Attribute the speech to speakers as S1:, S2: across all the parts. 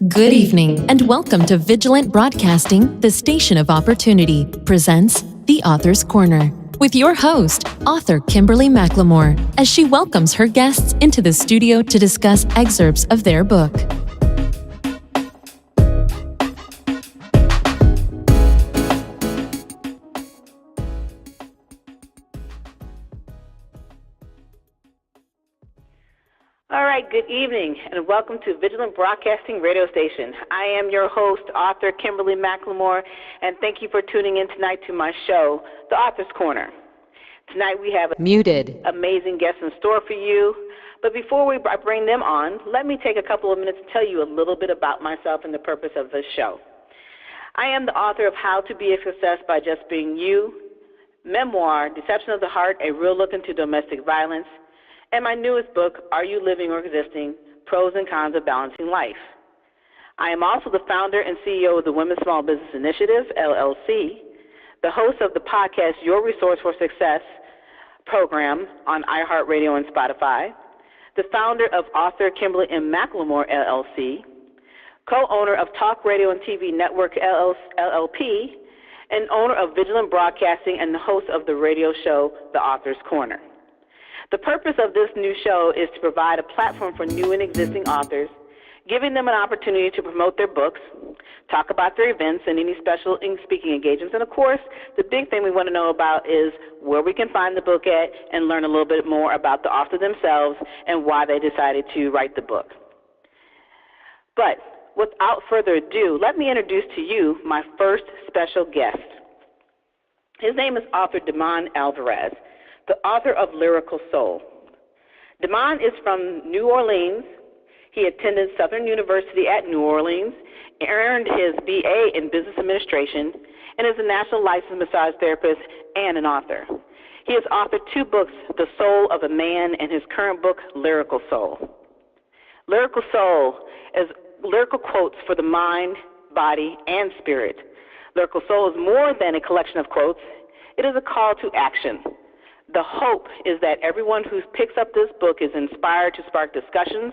S1: Good evening, and welcome to Vigilant Broadcasting, the station of opportunity, presents The Author's Corner, with your host, author Kimberly McLemore, as she welcomes her guests into the studio to discuss excerpts of their book.
S2: All right, good evening, and welcome to Vigilant Broadcasting Radio Station. I am your host, author Kimberly McLemore, and thank you for tuning in tonight to my show, The Author's Corner. Tonight we have amazing guests in store for you, but before I bring them on, let me take a couple of minutes to tell you a little bit about myself and the purpose of this show. I am the author of How to Be a Success by Just Being You, memoir, Deception of the Heart, A Real Look into Domestic Violence, and my newest book, Are You Living or Existing? Pros and Cons of Balancing Life. I am also the founder and CEO of the Women's Small Business Initiative, LLC, the host of the podcast Your Resource for Success program on iHeartRadio and Spotify, the founder of author Kimberly M. McLemore, LLC, co-owner of Talk Radio and TV Network, LLP, and owner of Vigilant Broadcasting and the host of the radio show, The Author's Corner. The purpose of this new show is to provide a platform for new and existing authors, giving them an opportunity to promote their books, talk about their events and any special speaking engagements, and of course, the big thing we want to know about is where we can find the book at and learn a little bit more about the author themselves and why they decided to write the book. But without further ado, let me introduce to you my first special guest. His name is author Damon Alvarez, the author of Lyrical Soul. Damon is from New Orleans. He attended Southern University at New Orleans, earned his BA in Business Administration, and is a national licensed massage therapist and an author. He has authored 2 books, The Soul of a Man, and his current book, Lyrical Soul. Lyrical Soul is lyrical quotes for the mind, body, and spirit. Lyrical Soul is more than a collection of quotes. It is a call to action. The hope is that everyone who picks up this book is inspired to spark discussions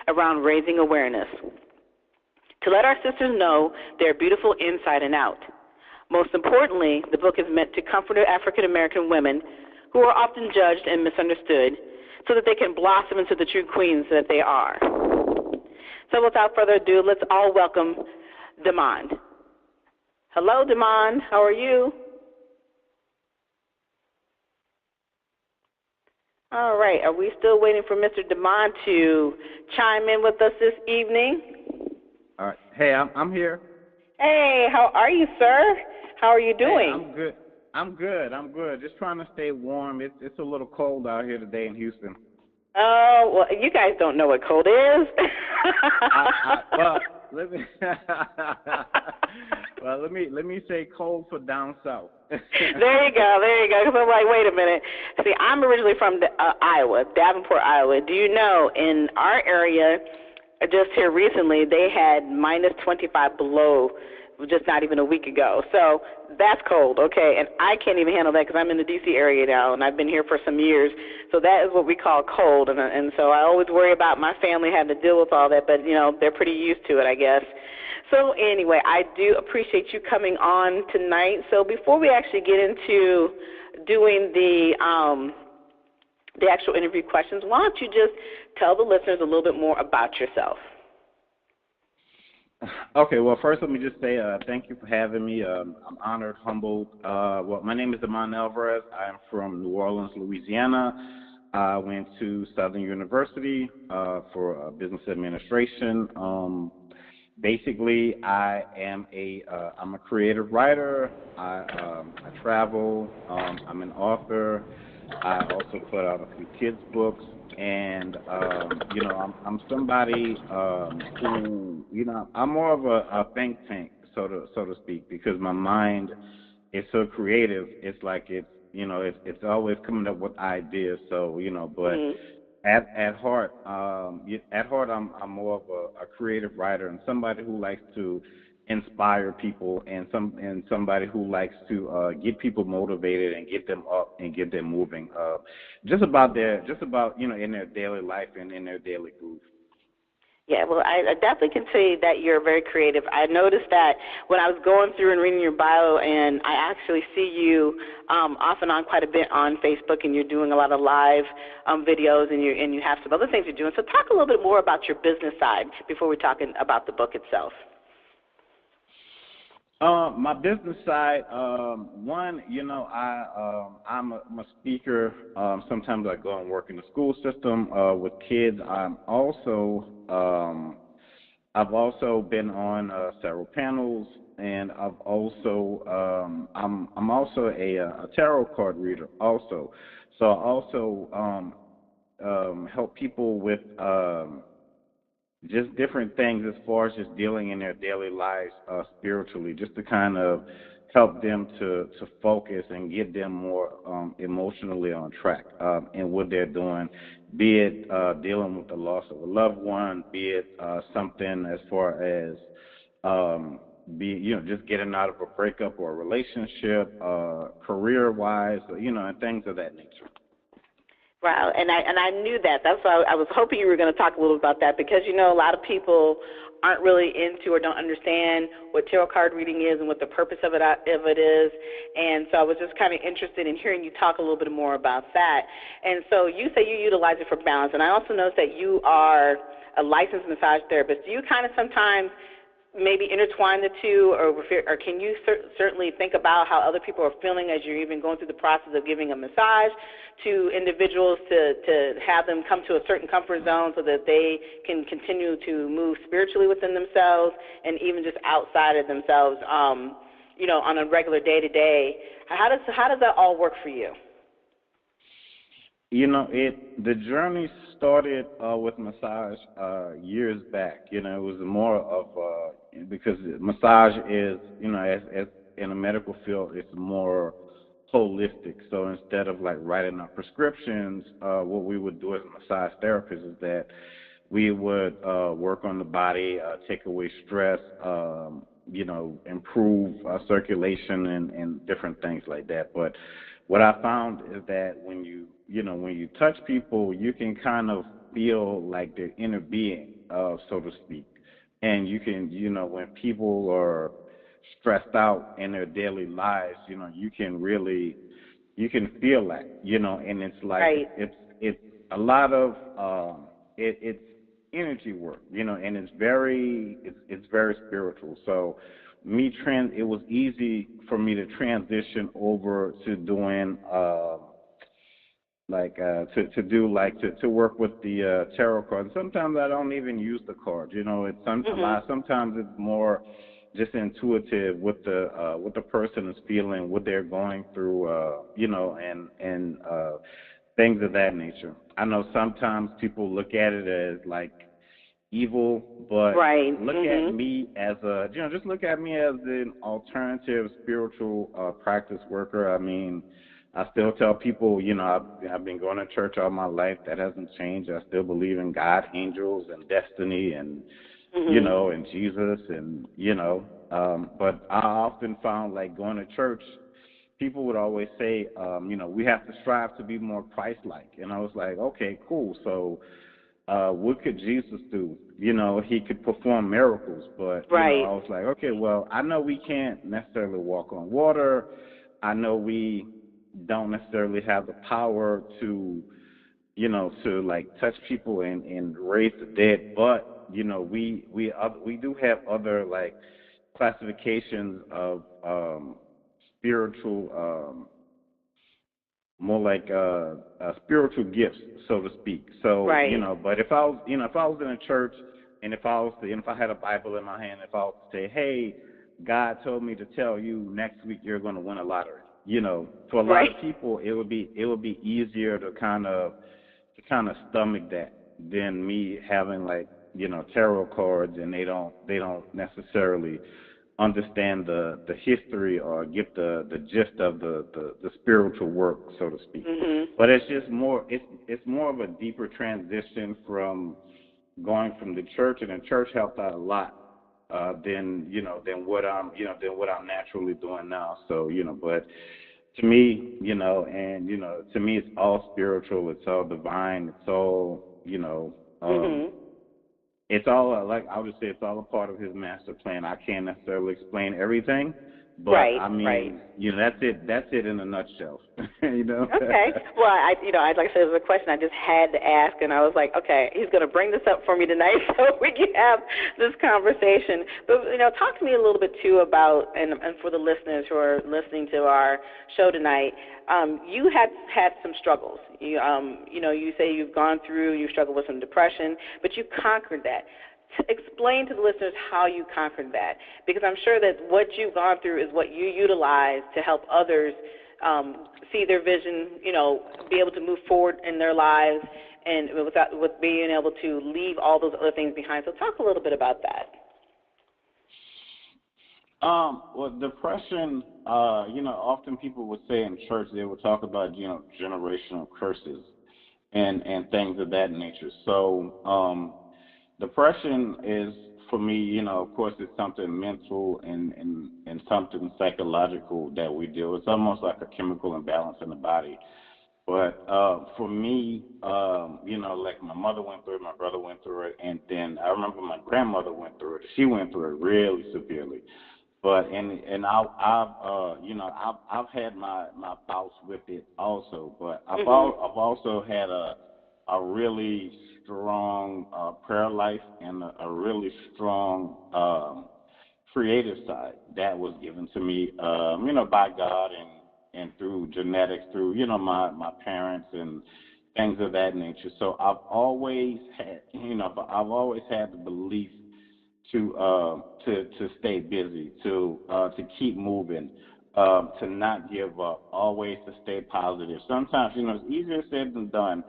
S2: around raising awareness, to let our sisters know they're beautiful inside and out. Most importantly, the book is meant to comfort African American women who are often judged and misunderstood so that they can blossom into the true queens that they are. So without further ado, let's all welcome Damon. Hello, Damon. How are you? All right. Are we still waiting for Mr. Damon to chime in with us this evening?
S3: All right. Hey, I'm here.
S2: Hey, how are you, sir? How are you doing?
S3: Hey, I'm good. Just trying to stay warm. It's a little cold out here today in Houston.
S2: Oh, well, you guys don't know what cold is.
S3: Well, let me say cold for down south.
S2: There you go. Because I'm like, wait a minute. See, I'm originally from Iowa, Davenport, Iowa. Do you know in our area, just here recently, they had minus 25 below just not even a week ago. So that's cold, okay? And I can't even handle that because I'm in the D.C. area now, and I've been here for some years. So that is what we call cold. And so I always worry about my family having to deal with all that, but, you know, they're pretty used to it, I guess. So anyway, I do appreciate you coming on tonight. So before we actually get into doing the actual interview questions, why don't you just tell the listeners a little bit more about yourself?
S3: Okay, well, first let me just say thank you for having me. I'm honored, humbled. Well, my name is Damon Alvarez. I am from New Orleans, Louisiana. I went to Southern University for business administration. Basically, I'm a creative writer. I travel. I'm an author. I also put out a few kids' books, and I'm somebody who, I'm more of a think tank, so to speak, because my mind is so creative. It's like it's always coming up with ideas. So but. Mm-hmm. At heart, I'm more of a creative writer and somebody who likes to inspire people and somebody who likes to get people motivated and get them up and get them moving. Just about in their daily life and in their daily groove.
S2: Yeah, well, I definitely can say that you're very creative. I noticed that when I was going through and reading your bio, and I actually see you off and on quite a bit on Facebook, and you're doing a lot of live videos, and you have some other things you're doing. So talk a little bit more about your business side before we're talking about the book itself.
S3: My business side, one, I'm a speaker. Sometimes I go and work in the school system with kids. I've also been on several panels, and I'm also a tarot card reader also. So I also help people with just different things as far as just dealing in their daily lives spiritually, just to kind of help them to focus and get them more emotionally on track in what they're doing, be it dealing with the loss of a loved one, be it something as far as just getting out of a breakup or a relationship, career wise, and things of that nature.
S2: Wow, and I knew that. That's why I was hoping you were going to talk a little about that, because a lot of people aren't really into or don't understand what tarot card reading is and what the purpose of it is. And so I was just kind of interested in hearing you talk a little bit more about that. And so you say you utilize it for balance, and I also noticed that you are a licensed massage therapist. Do you kind of sometimes maybe intertwine the two, or can you certainly think about how other people are feeling as you're even going through the process of giving a massage to individuals to have them come to a certain comfort zone so that they can continue to move spiritually within themselves and even just outside of themselves, on a regular day-to-day? How does that all work for you?
S3: The journey started with massage years back. It was more of because massage is, as in a medical field, it's more holistic. So instead of like writing out prescriptions, what we would do as a massage therapist is that we would work on the body, take away stress, improve circulation and different things like that. But what I found is that when you touch people, you can kind of feel like their inner being, so to speak. And you can, when people are stressed out in their daily lives, you can feel that, and it's like
S2: right.
S3: it's a lot of it's energy work, and it's very spiritual. So it was easy for me to transition over to doing to work with the tarot cards. Sometimes I don't even use the cards. Sometimes it's more just intuitive what the person is feeling, what they're going through, and things of that nature. I know sometimes people look at it as like evil, but
S2: right.
S3: look at me as just look at me as an alternative spiritual practice worker. I mean, I still tell people, I've been going to church all my life. That hasn't changed. I still believe in God, angels, and destiny, and and Jesus, and but I often found like going to church, people would always say, we have to strive to be more Christ-like, and I was like, okay, cool. So, what could Jesus do? He could perform miracles, but
S2: right.
S3: I was like, okay, well, I know we can't necessarily walk on water. I know we don't necessarily have the power to, to like touch people and raise the dead, but we do have other like classifications of spiritual, more like spiritual gifts, so to speak. So
S2: right.
S3: But if I was in a church, and if I had a Bible in my hand, if I was to say, hey, God told me to tell you next week you're going to win a lottery. For a lot of people, it would be easier to kind of stomach that than me having like tarot cards, and they don't necessarily understand the history or get the gist of the spiritual work, so to speak. But it's just more it's more of a deeper transition from going from the church, and the church helped out a lot than what I'm naturally doing now. So but to me, to me, it's all spiritual, it's all divine, it's all it's all like I would say it's all a part of his master plan. I can't necessarily explain everything, but
S2: Right,
S3: I
S2: right.
S3: mean, that's it. That's it in a nutshell. you know.
S2: Okay. Well, I like I said, it was a question I just had to ask, and I was like, okay, he's going to bring this up for me tonight, so we can have this conversation. But talk to me a little bit too about, and for the listeners who are listening to our show tonight, you had some struggles. You say you've gone through, you struggled with some depression, but you conquered that. Explain to the listeners how you conquered that, because I'm sure that what you've gone through is what you utilize to help others see their vision, be able to move forward in their lives, and with being able to leave all those other things behind. So talk a little bit about that.
S3: Well, depression, often people would say in church, they would talk about, generational curses and things of that nature. So, depression is, for me, of course, it's something mental and something psychological that we do. It's almost like a chemical imbalance in the body. But for me, like my mother went through it, my brother went through it, and then I remember my grandmother went through it. She went through it really severely. But I've had my bouts with it also. But I've also had a really strong prayer life and a really strong creative side that was given to me, by God and through genetics, through my parents and things of that nature. So I've always had the belief to stay busy, to keep moving, to not give up, always to stay positive. Sometimes it's easier said than done.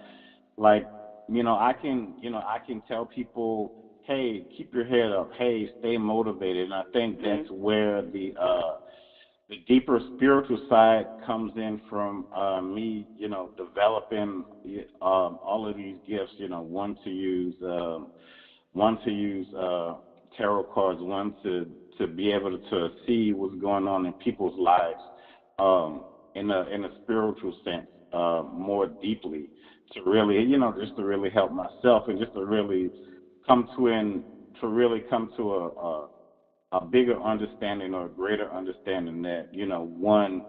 S3: Like I can tell people, hey, keep your head up, hey, stay motivated, and I think that's where the deeper spiritual side comes in from me, developing all of these gifts. One to use tarot cards, one to be able to see what's going on in people's lives in a spiritual sense more deeply, to really just to really help myself and just to really come to a bigger understanding or a greater understanding that one,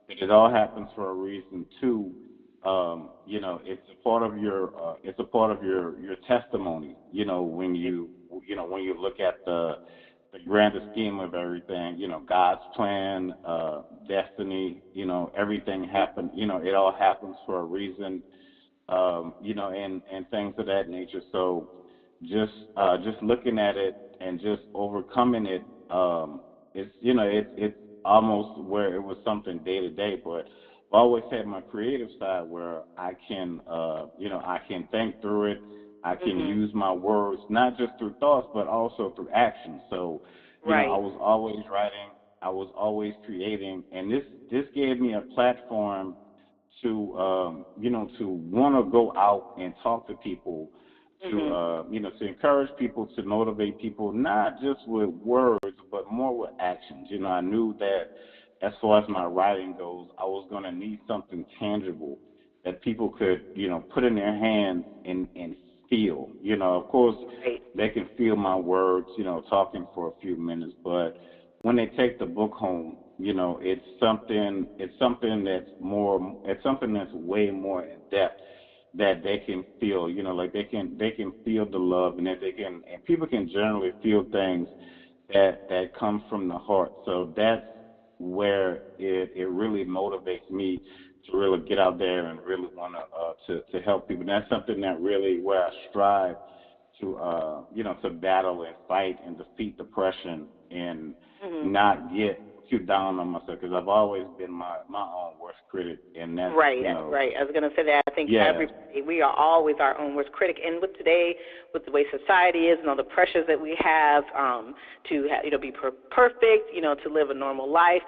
S3: that it all happens for a reason. Two, it's a part of your testimony. When you look at the grander scheme of everything, God's plan, destiny, everything happened. It all happens for a reason. And things of that nature. So just looking at it and just overcoming it, it's almost where it was something day to day. But I've always had my creative side where I can I can think through it. I can use my words not just through thoughts but also through action. So I was always writing, I was always creating, and this gave me a platform to to want to go out and talk to people, to encourage people, to motivate people, not just with words but more with actions. I knew that as far as my writing goes, I was going to need something tangible that people could put in their hands and feel. Of course, they can feel my words, talking for a few minutes, but when they take the book home, it's something that's way more in depth that they can feel, like they can feel the love, and and people can generally feel things that come from the heart. So that's where it really motivates me to really get out there and really want to help people. And that's something that really where I strive to battle and fight and defeat depression and not get too down on myself, because I've always been my own worst critic, and that's
S2: right. I was going to say that. I think everybody, we are always our own worst critic, and with today, with the way society is and all the pressures that we have to be perfect, to live a normal life,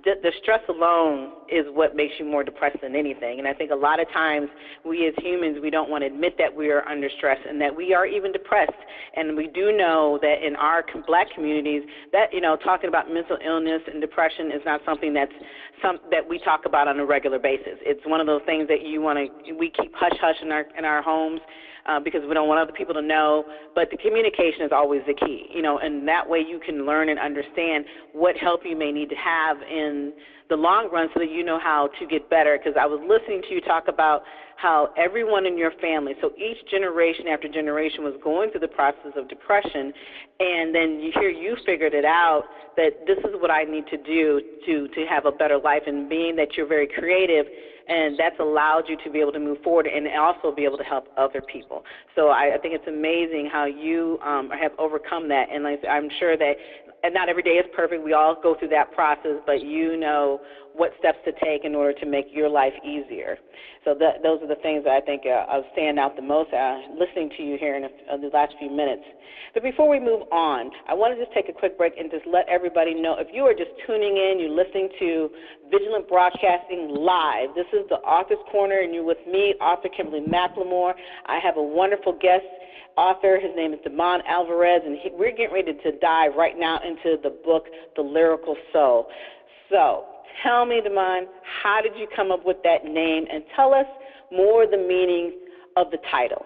S2: the stress alone is what makes you more depressed than anything. And I think a lot of times we as humans, we don't want to admit that we are under stress and that we are even depressed. And we do know that in our black communities that, talking about mental illness and depression is not something that we talk about on a regular basis. It's one of those things that we keep hush-hush in our homes. Because we don't want other people to know, but the communication is always the key, and that way you can learn and understand what help you may need to have in the long run so that you know how to get better. Because I was listening to you talk about how everyone in your family, so each generation after generation was going through the process of depression, and then you figured it out that this is what I need to do to have a better life, and being that you're very creative, and that's allowed you to be able to move forward and also be able to help other people. So I think it's amazing how you have overcome that, and I'm sure that not every day is perfect. We all go through that process, but you know what steps to take in order to make your life easier. So those are the things that I think stand out the most listening to you here in the last few minutes. But before we move on, I want to just take a quick break and just let everybody know, if you are just tuning in, you're listening to Vigilant Broadcasting Live. This is the Author's Corner, and you're with me, author Kimberly McLemore. I have a wonderful guest author. His name is Damon Alvarez, and we're getting ready to dive right now into the book, The Lyrical Soul. So tell me, Damon, how did you come up with that name, and tell us more the meaning of the title.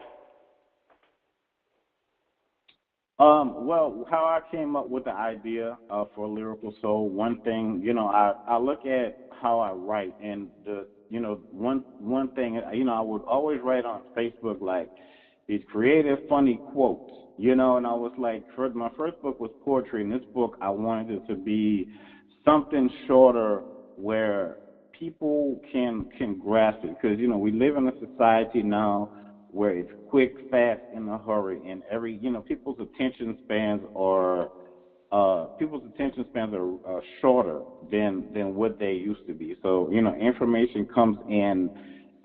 S3: Well, how I came up with the idea for Lyrical Soul, one thing, I look at how I write, and one thing, I would always write on Facebook like these creative, funny quotes, and I was like, my first book was poetry, and this book I wanted it to be something shorter where people can grasp it, because we live in a society now where it's quick, fast, in a hurry, and people's attention spans are shorter than what they used to be. So information comes in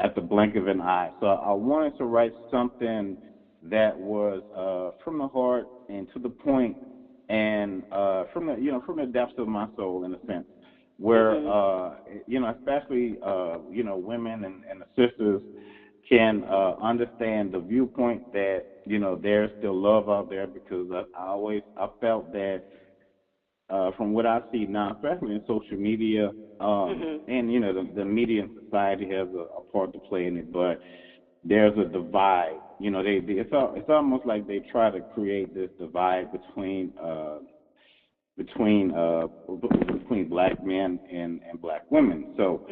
S3: at the blink of an eye. So I wanted to write something that was from the heart and to the point, and from the depths of my soul, in a sense, where especially women and the sisters can understand the viewpoint that there's still love out there, because I felt that from what I see now, especially in social media, and the media and society has a part to play in it, but there's a divide. It's almost like they try to create this divide between black men and black women. So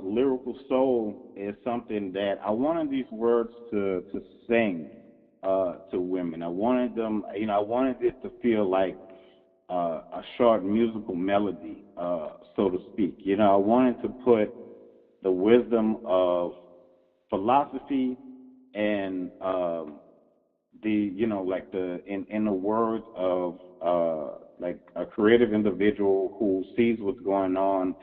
S3: Lyrical Soul is something that I wanted these words to sing to women. I wanted them, I wanted it to feel like a short musical melody, so to speak. I wanted to put the wisdom of philosophy and in the words of like a creative individual who sees what's going on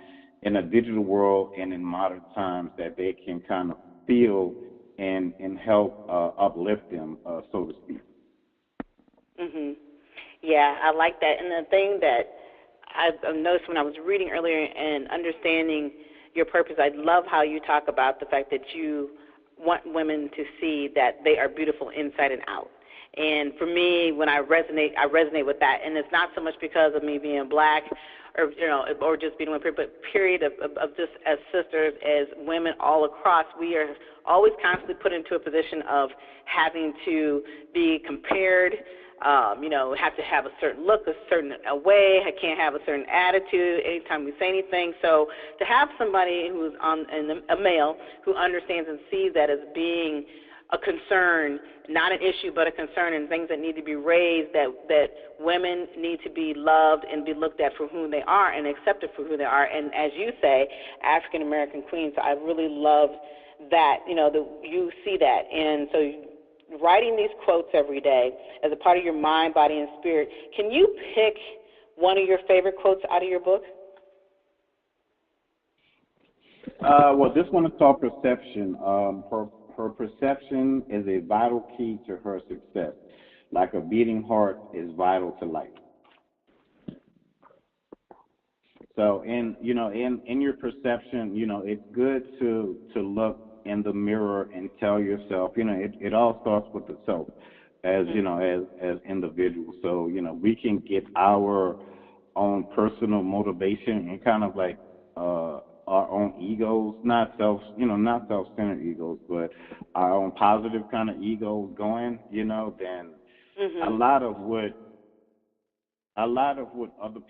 S3: in a digital world and in modern times, that they can kind of feel and help uplift them, so to speak.
S2: Yeah, I like that. And the thing that I've noticed when I was reading earlier and understanding your purpose, I love how you talk about the fact that you want women to see that they are beautiful inside and out. And for me, when I resonate with that. And it's not so much because of me being black or just being women, but period of just as sisters, as women all across, we are always constantly put into a position of having to be compared, have to have a certain look, a certain way. I can't have a certain attitude anytime we say anything. So to have somebody who's a male who understands and sees that as being a concern, not an issue, but a concern, and things that need to be raised, that women need to be loved and be looked at for who they are and accepted for who they are. And as you say, African American queens, I really loved that, you see that. And so writing these quotes every day as a part of your mind, body, and spirit, can you pick one of your favorite quotes out of your book?
S3: Well, this one is called Perception. Her perception is a vital key to her success. Like a beating heart is vital to life. So, in your perception, it's good to look in the mirror and tell yourself, it all starts with the self, as as individuals. So, we can get our own personal motivation and kind of like our own egos, not self-centered egos, but our own positive kind of egos going, then a lot of what other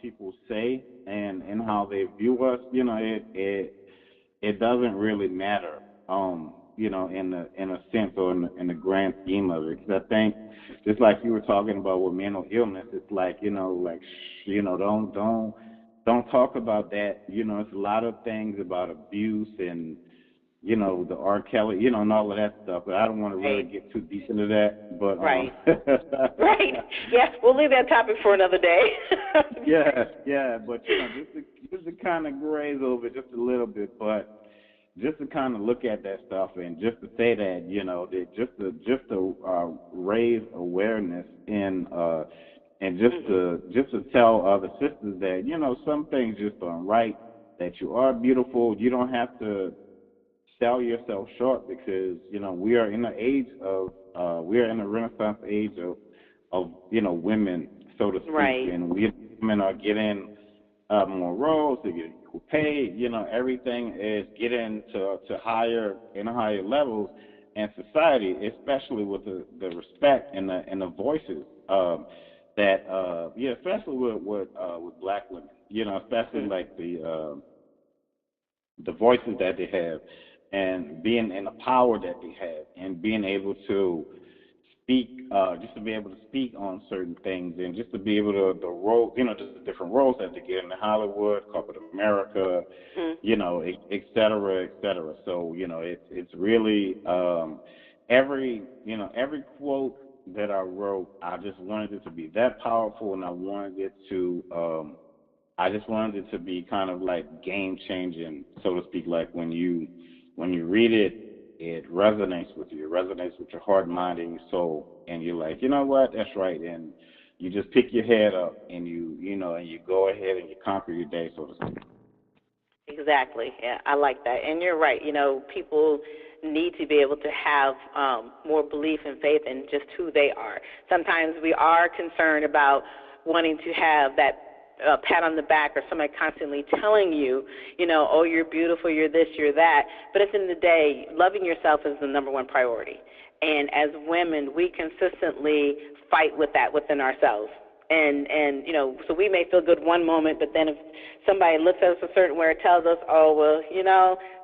S3: people say and how they view us, it doesn't really matter, in a sense or in the grand scheme of it. Because I think, just like you were talking about with mental illness, it's like, don't talk about that. It's a lot of things about abuse and the R. Kelly, and all of that stuff. But I don't want to really get too deep into that. But
S2: right. Yes, we'll leave that topic for another day.
S3: yeah. But just to kind of graze over it just a little bit, but just to kind of look at that stuff and just to say that, that just to raise awareness and just to tell other sisters that some things just aren't right, that you are beautiful. You don't have to sell yourself short, because we are in the age of we are in the Renaissance age of women, so to speak, and women are getting more roles, they're getting equal pay. Everything is getting to higher levels in society, especially with the respect and the voices especially with Black women. Especially like the voices that they have, and being in the power that they have, and being able to speak, just to be able to speak on certain things, and just to be able to the role, just the different roles that they get in Hollywood, corporate America, et cetera, et cetera. So it's really every quote that I wrote, I just wanted it to be that powerful, and I just wanted it to be kind of like game changing, so to speak. Like when you read it, it resonates with you. It resonates with your heart, mind, and your soul. And you're like, you know what? That's right. And you just pick your head up and and you go ahead and you conquer your day, so to speak.
S2: Exactly. Yeah, I like that. And you're right. People need to be able to have more belief and faith in just who they are. Sometimes we are concerned about wanting to have that pat on the back, or somebody constantly telling you, oh, you're beautiful, you're this, you're that. But at the end of the day, loving yourself is the number one priority. And as women, we consistently fight with that within ourselves. And so we may feel good one moment, but then if somebody looks at us a certain way or tells us, oh, well,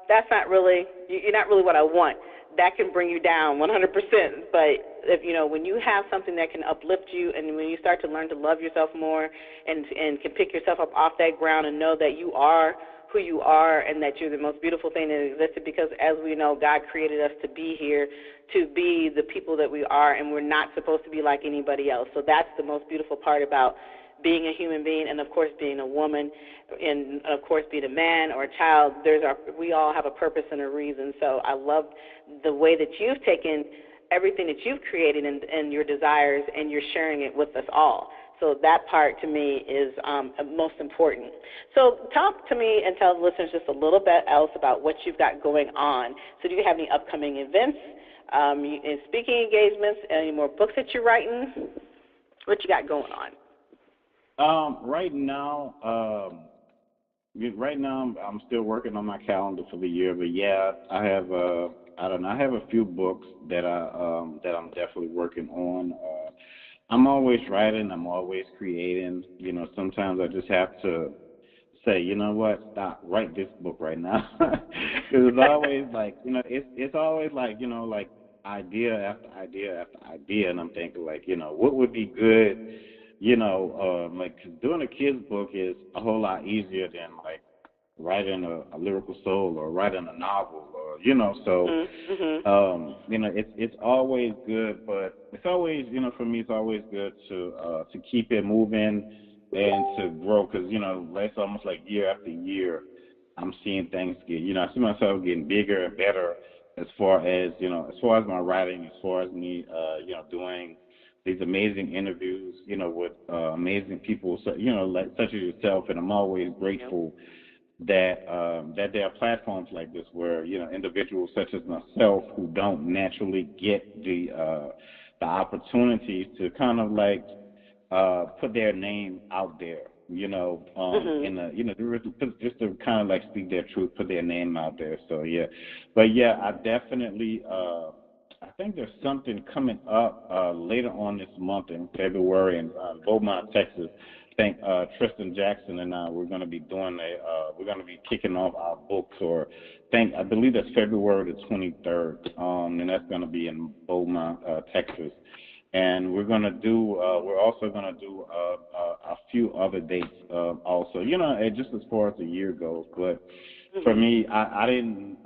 S2: that's not really, you're not really what I want, that can bring you down 100%. But if when you have something that can uplift you, and when you start to learn to love yourself more, and can pick yourself up off that ground and know that you are who you are, and that you're the most beautiful thing that existed, because as we know, God created us to be here, to be the people that we are, and we're not supposed to be like anybody else. So that's the most beautiful part about being a human being, and of course being a woman, and of course being a man or a child. We all have a purpose and a reason. So I love the way that you've taken everything that you've created and your desires, and you're sharing it with us all. So that part to me is most important. So talk to me and tell the listeners just a little bit else about what you've got going on. So do you have any upcoming events, speaking engagements, any more books that you're writing? What you got going on?
S3: Right now, I'm still working on my calendar for the year, but yeah, I have I have a few books that I'm definitely working on. I'm always writing, I'm always creating. Sometimes I just have to say, you know what, stop, write this book right now, because it's always like, it's always like, like idea after idea after idea, and I'm thinking like, what would be good. Like, 'cause doing a kid's book is a whole lot easier than like writing a lyrical soul or writing a novel, or so it's always good, but it's always, for me, it's always good to keep it moving and to grow, because it's almost like year after year I'm seeing things I see myself getting bigger and better, as far as as far as my writing, as far as me doing these amazing interviews, with amazing people, so, like such as yourself. And I'm always grateful that that there are platforms like this where individuals such as myself who don't naturally get the opportunities to kind of like put their name out there, in a, just to kind of like speak their truth, put their name out there. So yeah, but yeah, I definitely, I think there's something coming up later on this month in February in Beaumont, Texas. I think Tristan Jackson and I, we're going to be doing we're going to be kicking off our books, or I believe that's February the 23rd, and that's going to be in Beaumont, Texas. And we're also going to do a few other dates also, just as far as the year goes. But for me, I didn't.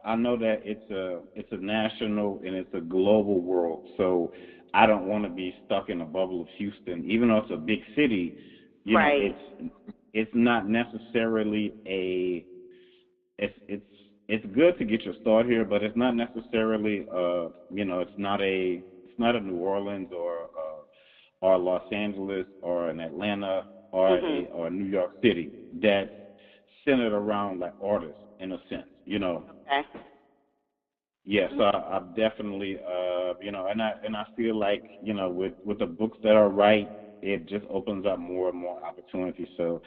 S3: I know that it's a national and it's a global world. So I don't want to be stuck in a bubble of Houston, even though it's a big city.
S2: Right.
S3: It's not necessarily a. It's good to get your start here, but it's not necessarily. It's not a New Orleans or Los Angeles or an Atlanta or New York City that's centered around like artists in a sense,
S2: Okay.
S3: Yes, I'm definitely, and I feel like, with the books that are right, it just opens up more and more opportunities. So,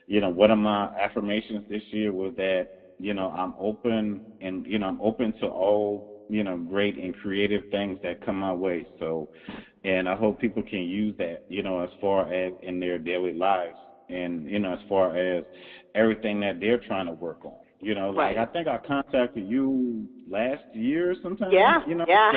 S3: one of my affirmations this year was that, I'm open and, I'm open to all, great and creative things that come my way. So, and I hope people can use that, as far as in their daily lives and, as far as everything that they're trying to work on. Like I think I contacted you last year sometime.
S2: Yeah.
S3: Yeah.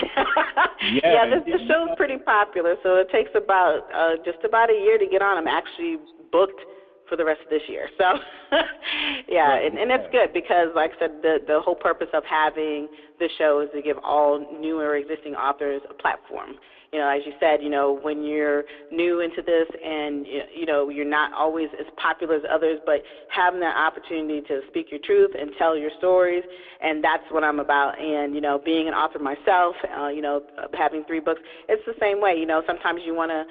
S2: This show's pretty popular, so it takes about just about a year to get on. I'm actually booked for the rest of this year. So, and it's good because, like I said, the whole purpose of having the show is to give all new or existing authors a platform. As you said, when you're new into this and, you're not always as popular as others, but having that opportunity to speak your truth and tell your stories, and that's what I'm about. And, being an author myself, having 3 books, it's the same way. Sometimes you want to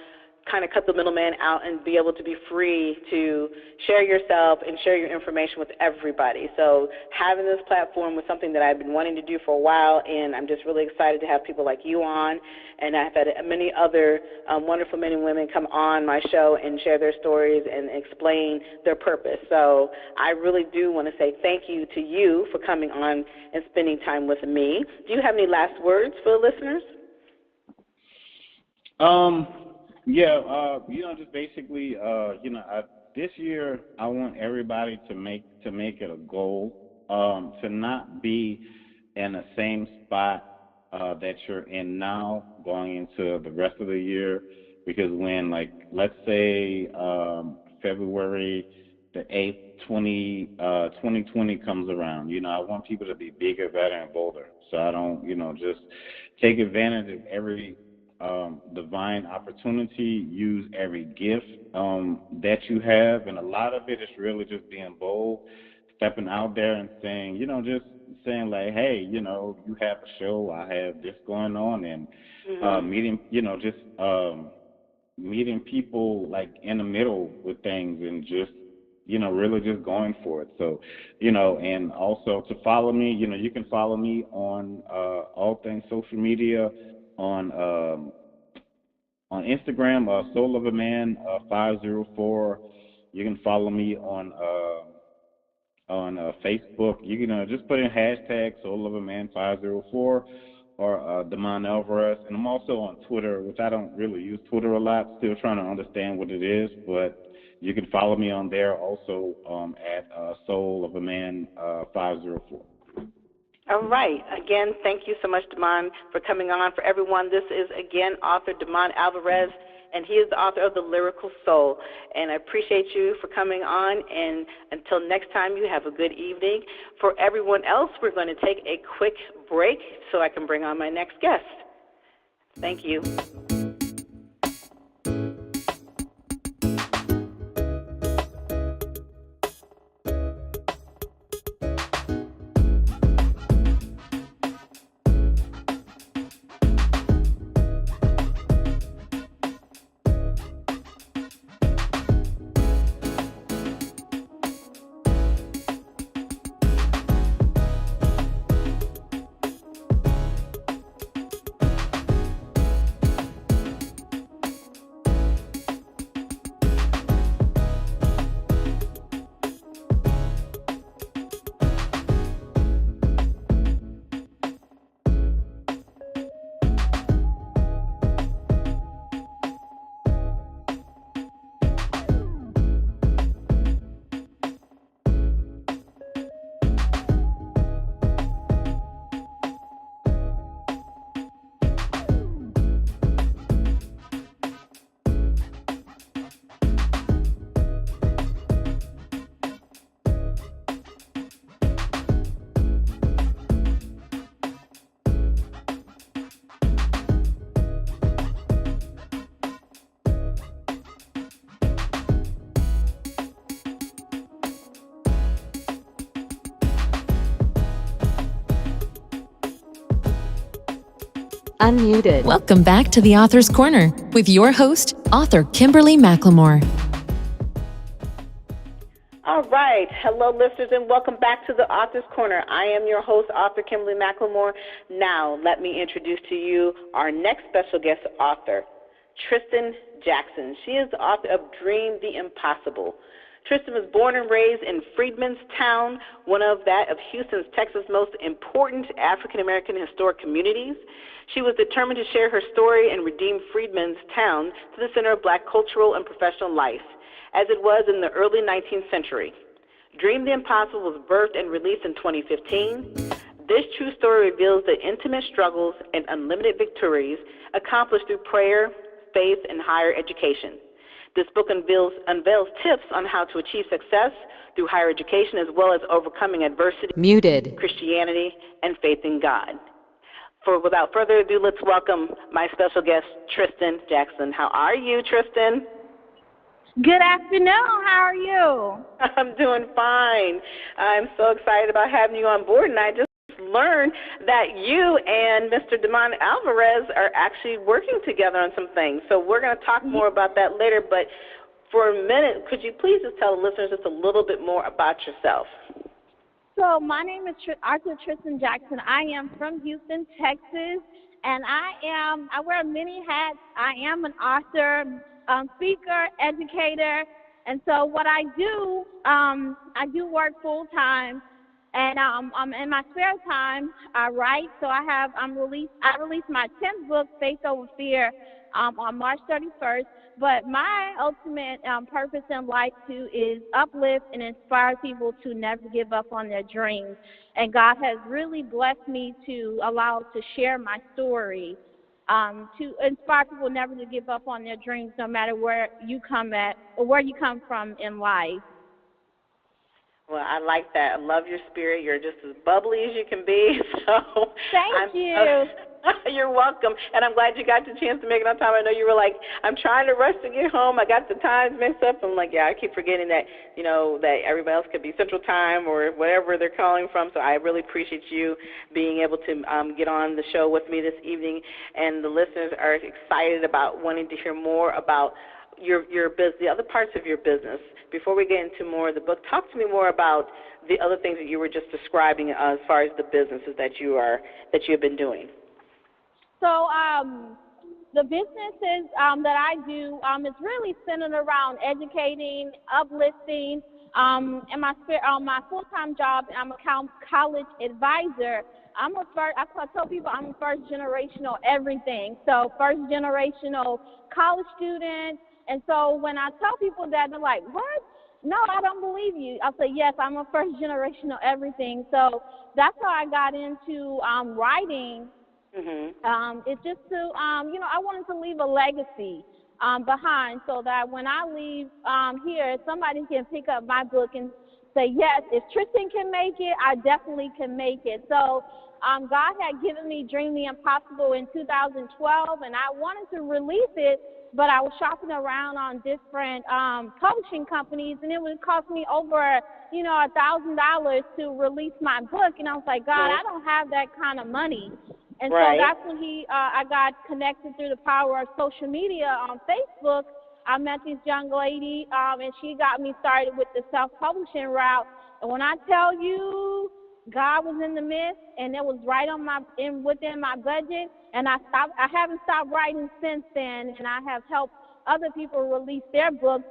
S2: kind of cut the middleman out and be able to be free to share yourself and share your information with everybody. So having this platform was something that I've been wanting to do for a while, and I'm just really excited to have people like you on. And I've had many other wonderful men and women come on my show and share their stories and explain their purpose. So I really do want to say thank you to you for coming on and spending time with me. Do you have any last words for the listeners?
S3: Yeah, just basically, this year I want everybody to make it a goal, to not be in the same spot that you're in now going into the rest of the year, because when, like, let's say February the 8th, 2020 comes around, I want people to be bigger, better, and bolder. So I don't, just take advantage of every divine opportunity, use every gift that you have, and a lot of it is really just being bold, stepping out there and saying, just saying like, hey, you have a show, I have this going on, and meeting, meeting people like in the middle with things and just, really just going for it. So, and also to follow me, you can follow me on all things social media, on Instagram, Soul of a Man 504. You can follow me on Facebook. You can just put in hashtag Soul of a Man 504 or Damon Alvarez. And I'm also on Twitter, which I don't really use Twitter a lot. Still trying to understand what it is, but you can follow me on there also at Soul of a Man 504.
S2: All right. Again, thank you so much, Damon, for coming on. For everyone, this is, again, author Damon Alvarez, and he is the author of The Lyrical Soul. And I appreciate you for coming on, and until next time, you have a good evening. For everyone else, we're going to take a quick break so I can bring on my next guest. Thank you.
S4: unmuted.
S1: Welcome back to the Author's Corner with your host, author Kimberly McLemore.
S2: All right. Hello, listeners, and welcome back to the Author's Corner. I am your host, author Kimberly McLemore. Now, let me introduce to you our next special guest author, Tristan Jackson. She is the author of Dream the Impossible. Tristan was born and raised in Freedmanstown, one of Houston's, Texas' most important African-American historic communities. She was determined to share her story and redeem Freedmanstown to the center of Black cultural and professional life, as it was in the early 19th century. Dream the Impossible was birthed and released in 2015. This true story reveals the intimate struggles and unlimited victories accomplished through prayer, faith, and higher education. This book unveils tips on how to achieve success through higher education, as well as overcoming adversity,
S4: Muted.
S2: Christianity, and faith in God. Without further ado, let's welcome my special guest, Tristan Jackson. How are you, Tristan?
S5: Good afternoon. How are you?
S2: I'm doing fine. I'm so excited about having you on board, and I just learned that you and Mr. Damon Alvarez are actually working together on some things. So we're going to talk more about that later, but for a minute, could you please just tell the listeners just a little bit more about yourself?
S5: So my name is Arthur Tristan Jackson. I am from Houston, Texas, and I wear many hats. I am an author, speaker, educator, and so what I do work full time, and in my spare time I write. So I released my 10th book, Faith Over Fear, on March 31st. But my ultimate purpose in life is uplift and inspire people to never give up on their dreams. And God has really blessed me to share my story, to inspire people never to give up on their dreams, no matter where you come from in life.
S2: Well, I like that. I love your spirit. You're just as bubbly as you can be. So
S5: Thank you.
S2: You're welcome. And I'm glad you got the chance to make it on time. I know you were like, I'm trying to rush to get home. I got the times mixed up. I'm like, yeah, I keep forgetting that, that everybody else could be Central Time or whatever they're calling from. So I really appreciate you being able to get on the show with me this evening. And the listeners are excited about wanting to hear more about your business, the other parts of your business. Before we get into more of the book, talk to me more about the other things that you were just describing as far as the businesses that you have been doing.
S5: So the businesses that I do is really centered around educating, uplifting. In my full-time job, I'm a college advisor. I tell people I'm a first-generational everything. So first-generational college student. And so when I tell people that, they're like, what? No, I don't believe you. I'll say, yes, I'm a first-generational everything. So that's how I got into writing. Mm-hmm. It's just to, I wanted to leave a legacy behind so that when I leave here, somebody can pick up my book and say, yes, if Tristan can make it, I definitely can make it. So God had given me Dream the Impossible in 2012, and I wanted to release it, but I was shopping around on different publishing companies, and it would cost me over, $1,000 to release my book. And I was like, God, I don't have that kind of money. And so that's when I got connected through the power of social media on Facebook. I met this young lady, and she got me started with the self-publishing route. And when I tell you, God was in the midst, and it was right within my budget. And I haven't stopped writing since then, and I have helped other people release their books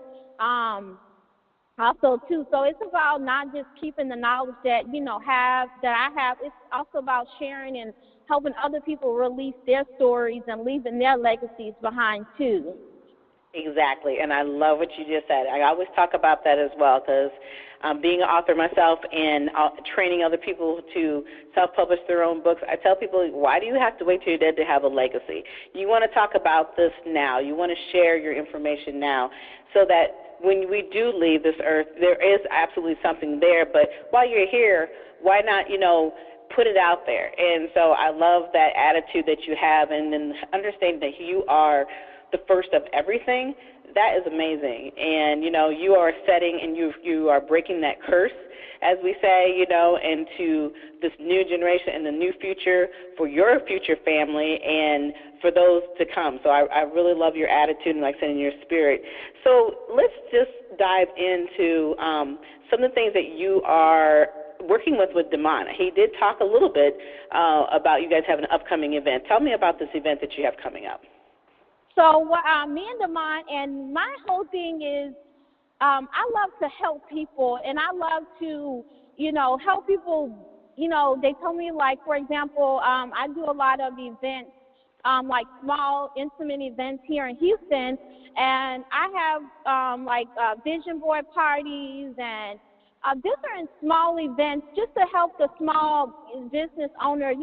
S5: also too. So it's about not just keeping the knowledge that I have. It's also about sharing and helping other people release their stories and leaving their legacies behind too.
S2: Exactly, and I love what you just said. I always talk about that as well, because being an author myself and training other people to self-publish their own books, I tell people, why do you have to wait till you're dead to have a legacy? You want to talk about this now. You want to share your information now so that when we do leave this earth, there is absolutely something there. But while you're here, why not, put it out there? And so I love that attitude that you have, and then understanding that you are the first of everything, that is amazing. And, you are setting and you are breaking that curse, as we say, into this new generation and the new future for your future family and for those to come. So I really love your attitude and, like I said, in your spirit. So let's just dive into some of the things that you are working with Damon. He did talk a little bit about you guys have an upcoming event. Tell me about this event that you have coming up.
S5: So me and Damon, and my whole thing is I love to help people, and I love to, help people. They told me, like, for example, I do a lot of events, like small, intimate events here in Houston, and I have, vision board parties and different small events just to help the small business owner,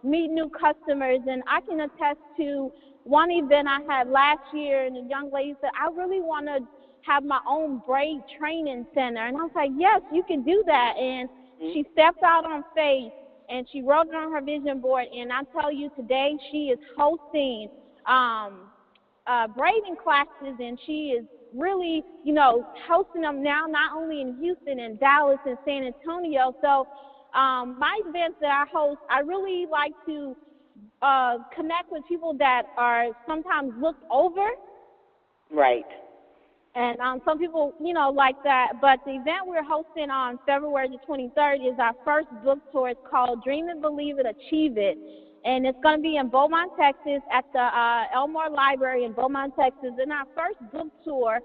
S5: meet new customers. And I can attest to one event I had last year, and the young lady said, I really want to have my own braid training center. And I was like, yes, you can do that. And she stepped out on faith, and she wrote it on her vision board. And I tell you, today she is hosting braiding classes, and she is really, hosting them now, not only in Houston and Dallas and San Antonio. So my events that I host, I really like to connect with people that are sometimes looked over.
S2: Right.
S5: And some people, like that. But the event we're hosting on February the 23rd is our first book tour. It's called Dream It, Believe It, Achieve It. And it's going to be in Beaumont, Texas, at the Elmore Library in Beaumont, Texas. And our first book tour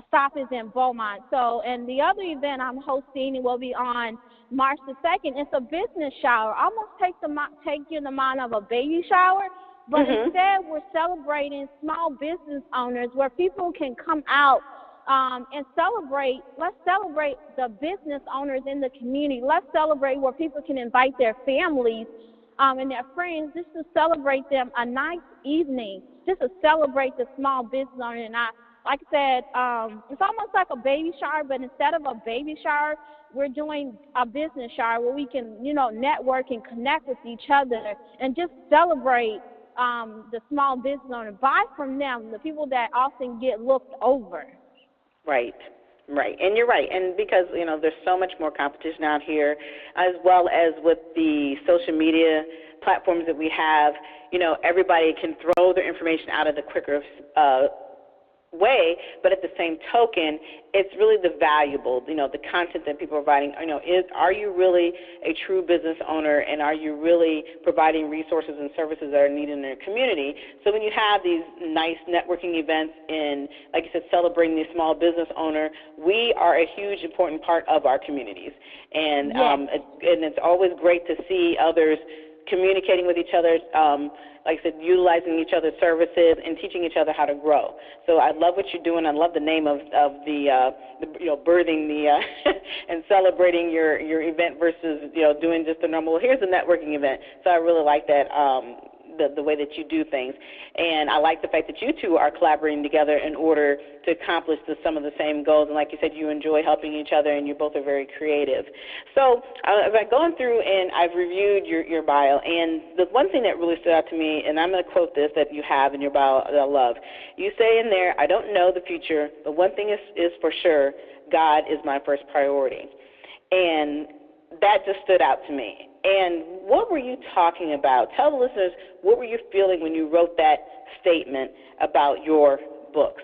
S5: stop is in Beaumont. So, and the other event I'm hosting will be on March the 2nd. It's a business shower. Almost take you in the mind of a baby shower, but instead we're celebrating small business owners where people can come out and celebrate. Let's celebrate the business owners in the community. Let's celebrate where people can invite their families and their friends just to celebrate them a nice evening, just to celebrate the small business owner. And like I said, it's almost like a baby shower, but instead of a baby shower, we're doing a business shower where we can, network and connect with each other and just celebrate the small business owner. Buy from them, the people that often get looked over.
S2: Right. Right, and you're right, and because, there's so much more competition out here, as well as with the social media platforms that we have, everybody can throw their information out of the quicker way, but at the same token, it's really the valuable, the content that people are providing. Are you really a true business owner, and are you really providing resources and services that are needed in their community? So when you have these nice networking events and, like you said, celebrating the small business owner, we are a huge, important part of our communities. And,
S5: yes.
S2: And it's always great to see others communicating with each other, like I said, utilizing each other's services and teaching each other how to grow. So I love what you're doing. I love the name of the birthing the and celebrating your event versus doing just a normal. Here's a networking event. So I really like that. The way that you do things. And I like the fact that you two are collaborating together in order to accomplish some of the same goals. And like you said, you enjoy helping each other, and you both are very creative. So as I'm going through and I've reviewed your bio, and the one thing that really stood out to me, and I'm going to quote this that you have in your bio that I love. You say in there, I don't know the future, but one thing is for sure, God is my first priority. And that just stood out to me. And what were you talking about? Tell the listeners, what were you feeling when you wrote that statement about your books?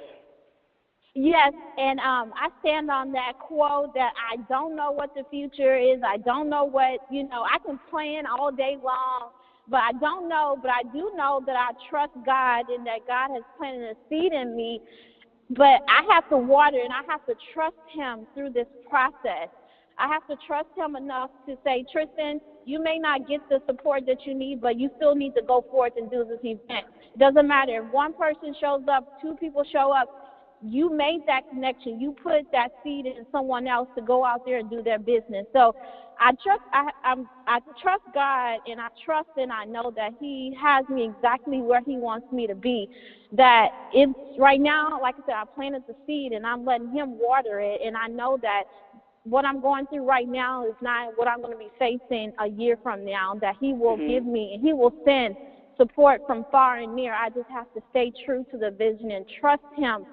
S5: Yes, and I stand on that quote that I don't know what the future is. I don't know what, I can plan all day long, but I don't know. But I do know that I trust God and that God has planted a seed in me. But I have to water, and I have to trust Him through this process. I have to trust Him enough to say, Tristan, you may not get the support that you need, but you still need to go forth and do this event. It doesn't matter if one person shows up, two people show up. You made that connection. You put that seed in someone else to go out there and do their business. So I trust God, and I trust and I know that He has me exactly where He wants me to be. That it's right now, like I said, I planted the seed, and I'm letting Him water it, and I know that what I'm going through right now is not what I'm going to be facing a year from now, that He will give me, and He will send support from far and near. I just have to stay true to the vision and trust him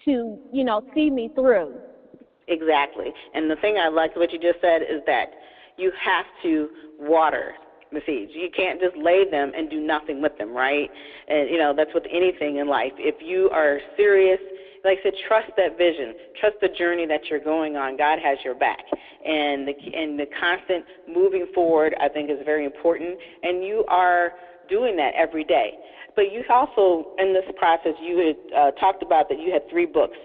S5: to, see me through.
S2: Exactly. And the thing I liked what you just said is that you have to water the seeds. You can't just lay them and do nothing with them, right? And, that's with anything in life. If you are serious, like I said, trust that vision. Trust the journey that you're going on. God has your back. And the constant moving forward, I think, is very important. And you are doing that every day. But you also, in this process, you had talked about that you had 3 books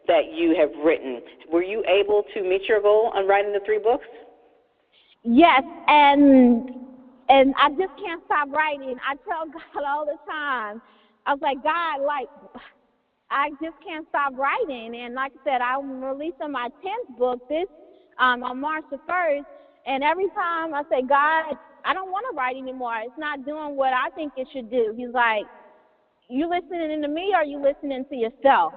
S2: that you have written. Were you able to meet your goal on writing the 3 books?
S5: Yes, and I just can't stop writing. I tell God all the time, I was like, God, I just can't stop writing. And like I said, I'm releasing my 10th book on March the 1st. And every time I say, God, I don't want to write anymore. It's not doing what I think it should do. He's like, you listening to me or are you listening to yourself?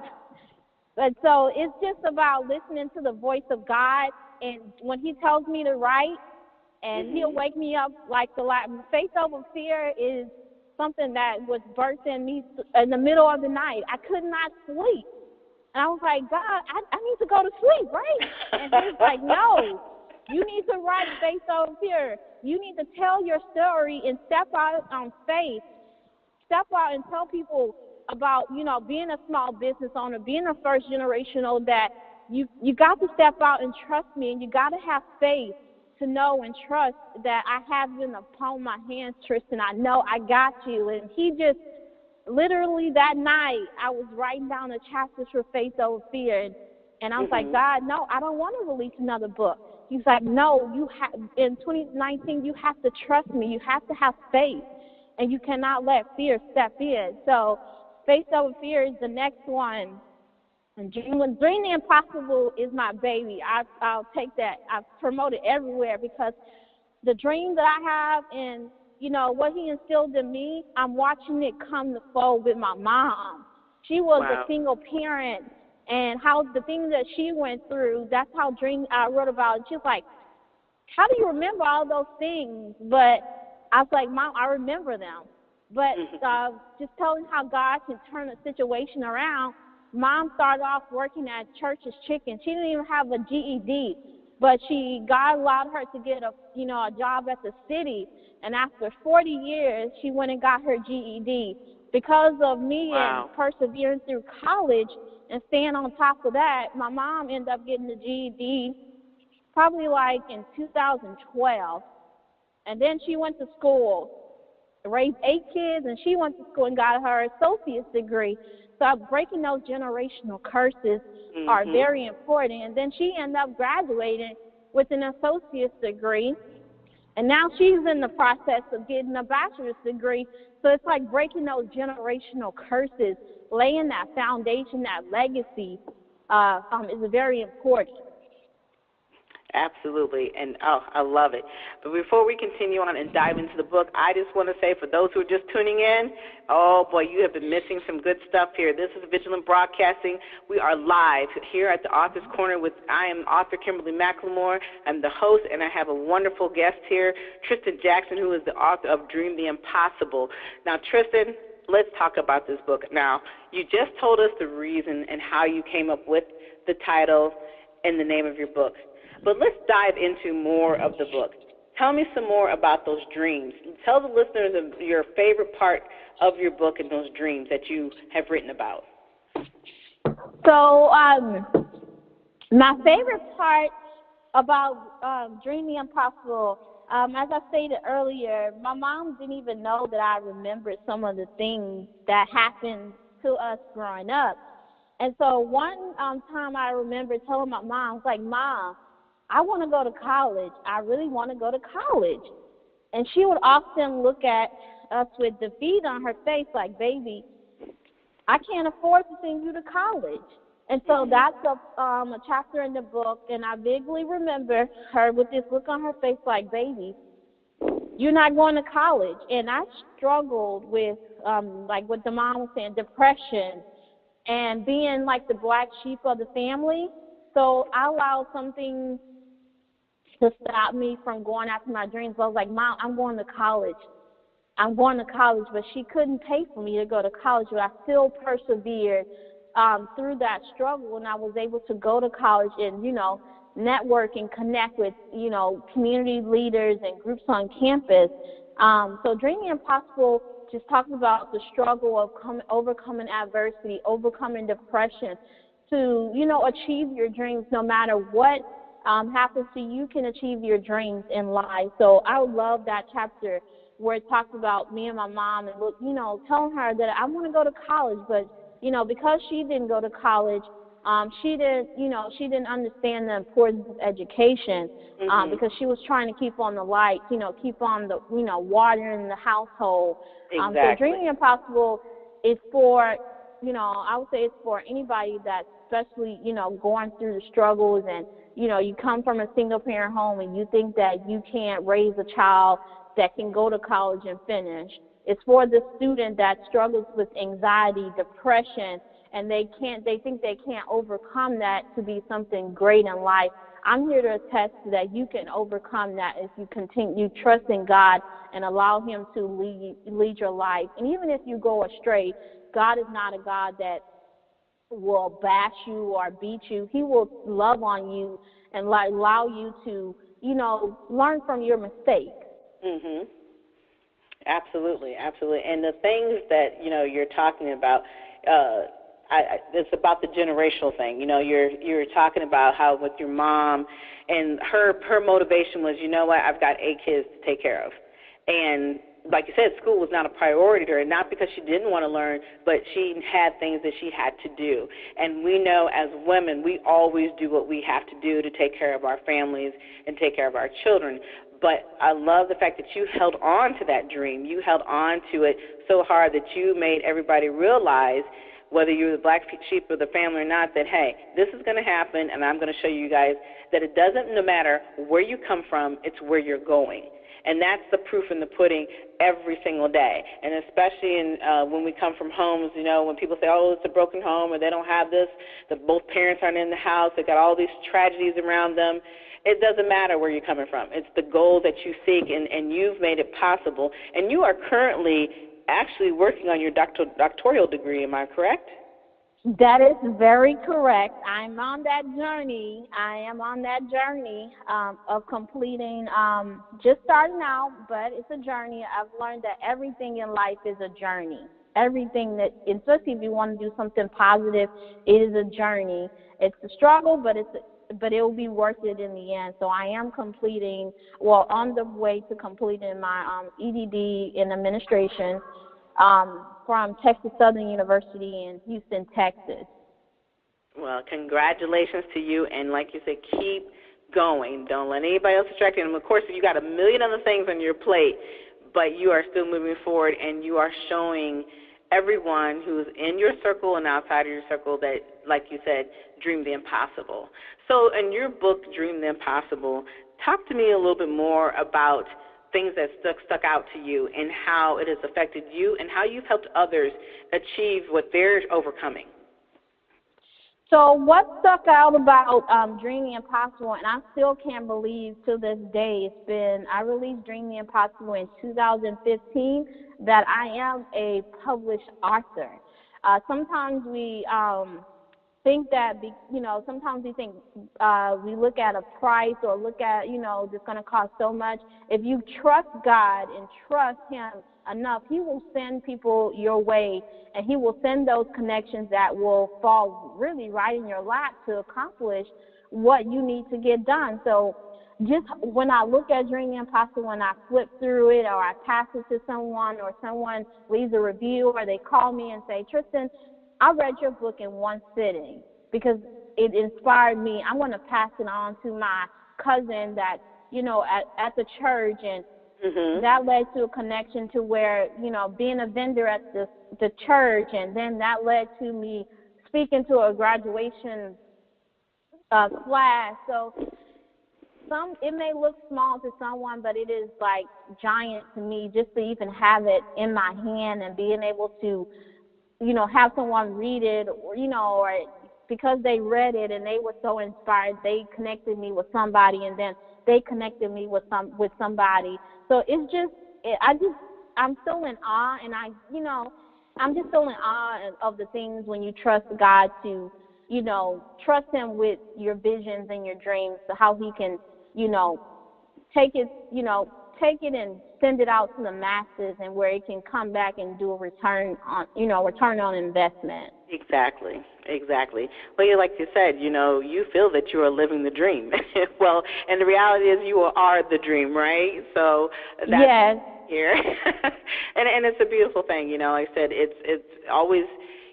S5: But so it's just about listening to the voice of God. And when he tells me to write, and he'll wake me up like faith over fear is something that was birthed in me in the middle of the night. I could not sleep. And I was like, God, I need to go to sleep, right? And he's like, no, you need to write faith over fear. You need to tell your story and step out on faith. Step out and tell people about, being a small business owner, being a first generational, that you got to step out and trust me, and you got to have faith to know and trust that I have you in the palm of my hands, Tristan. I know I got you. And he just, literally that night, I was writing down the chapters for Faith Over Fear. And I was like, God, no, I don't want to release another book. He's like, no, in 2019, you have to trust me. You have to have faith. And you cannot let fear step in. So Faith Over Fear is the next one. And Dream the Impossible is my baby. I'll take that. I promote it everywhere because the dream that I have and, what he instilled in me, I'm watching it come to fold with my mom. She was a single parent, and how the things that she went through, that's how I wrote about it. She's like, how do you remember all those things? But I was like, Mom, I remember them. But just telling how God can turn a situation around. Mom started off working at Church's Chicken. She didn't even have a GED, but God allowed her to get a job at the city. And after 40 years, she went and got her GED. Because of me and persevering through college and staying on top of that, my mom ended up getting the GED probably in 2012. And then she went to school, raised 8 kids, and she went to school and got her associate's degree. So breaking those generational curses are very important. And then she ended up graduating with an associate's degree. And now she's in the process of getting a bachelor's degree. So it's like breaking those generational curses, laying that foundation, that legacy is very important.
S2: Absolutely, and I love it. But before we continue on and dive into the book, I just want to say for those who are just tuning in, oh boy, you have been missing some good stuff here. This is Vigilant Broadcasting. We are live here at the Author's Corner I am author Kimberly McLemore. I'm the host, and I have a wonderful guest here, Tristan Jackson, who is the author of Dream the Impossible. Now, Tristan, let's talk about this book. Now, you just told us the reason and how you came up with the title and the name of your book. But let's dive into more of the book. Tell me some more about those dreams. Tell the listeners of your favorite part of your book and those dreams that you have written about.
S5: So my favorite part about Dream the Impossible, as I stated earlier, my mom didn't even know that I remembered some of the things that happened to us growing up. And so one time I remember telling my mom, I was like, Mom, I want to go to college. I really want to go to college. And she would often look at us with defeat on her face like, baby, I can't afford to send you to college. And so that's a chapter in the book, and I vaguely remember her with this look on her face like, baby, you're not going to college. And I struggled with, like what the mom was saying, depression and being like the black sheep of the family. So I allowed something to stop me from going after my dreams. I was like, Mom, I'm going to college. I'm going to college, but she couldn't pay for me to go to college, but I still persevered through that struggle, and I was able to go to college and, network and connect with, community leaders and groups on campus. So Dream the Impossible just talks about the struggle of overcoming adversity, overcoming depression to, achieve your dreams no matter what happens to you. You can achieve your dreams in life. So I love that chapter where it talks about me and my mom and, telling her that I want to go to college, but, because she didn't go to college, she didn't understand the importance of education because she was trying to keep on the lights, keep on the, watering the household.
S2: Exactly.
S5: So Dreaming Impossible is for, I would say it's for anybody that's especially, going through the struggles and, you come from a single-parent home and you think that you can't raise a child that can go to college and finish. It's for the student that struggles with anxiety, depression, and they think they can't overcome that to be something great in life. I'm here to attest that you can overcome that if you continue trusting God and allow Him to lead your life. And even if you go astray, God is not a God that will bash you or beat you. He will love on you and allow you to, learn from your mistakes.
S2: Mhm. Absolutely, absolutely. And the things that, you're talking about, it's about the generational thing. You're talking about how with your mom, and her motivation was, what, I've got 8 kids to take care of. And like you said, school was not a priority to her, not because she didn't want to learn, but she had things that she had to do. And we know as women, we always do what we have to do to take care of our families and take care of our children. But I love the fact that you held on to that dream. You held on to it so hard that you made everybody realize, whether you're the black sheep of the family or not, that, hey, this is going to happen, and I'm going to show you guys that it doesn't, no matter where you come from, it's where you're going. And that's the proof in the pudding every single day. And especially when we come from homes, when people say, oh, it's a broken home, or they don't have this, that both parents aren't in the house, they've got all these tragedies around them. It doesn't matter where you're coming from. It's the goal that you seek, and you've made it possible. And you are currently actually working on your doctoral degree, am I correct?
S5: That is very correct. I'm on that journey. I am on that journey of completing, just starting out, but it's a journey. I've learned that everything in life is a journey. Everything that, especially if you want to do something positive, it is a journey. It's a struggle, but it will be worth it in the end. So I am on the way to completing my EDD in administration from Texas Southern University in Houston, Texas.
S2: Well, congratulations to you, and like you said, keep going. Don't let anybody else distract you. And, of course, you got a million other things on your plate, but you are still moving forward, and you are showing everyone who's in your circle and outside of your circle that, like you said, dream the impossible. So in your book, Dream the Impossible, talk to me a little bit more about things that stuck out to you and how it has affected you and how you've helped others achieve what they're overcoming.
S5: So what stuck out about Dream the Impossible, and I still can't believe to this day, I released Dream the Impossible in 2015, that I am a published author. Sometimes we think that, sometimes we think we look at a price or look at, it's going to cost so much. If you trust God and trust Him enough, He will send people your way, and He will send those connections that will fall really right in your lap to accomplish what you need to get done. So just when I look at Dream the Impossible and I flip through it, or I pass it to someone, or someone leaves a review, or they call me and say, Tristan, I read your book in one sitting because it inspired me. I'm going to pass it on to my cousin that, at the church, and that led to a connection to where, being a vendor at the church, and then that led to me speaking to a graduation class. So it may look small to someone, but it is like giant to me just to even have it in my hand and being able to, have someone read it, or because they read it and they were so inspired, they connected me with somebody, and then they connected me with somebody. So it's just, I'm still in awe, and I'm just still in awe of the things when you trust God to, trust Him with your visions and your dreams, so how He can, take it, take it and send it out to the masses, and where it can come back and do a return on investment.
S2: Exactly. Well, like you said, you feel that you are living the dream. Well, and the reality is you are the dream, right? So that's
S5: yes.
S2: Here. and it's a beautiful thing, like I said, it's always,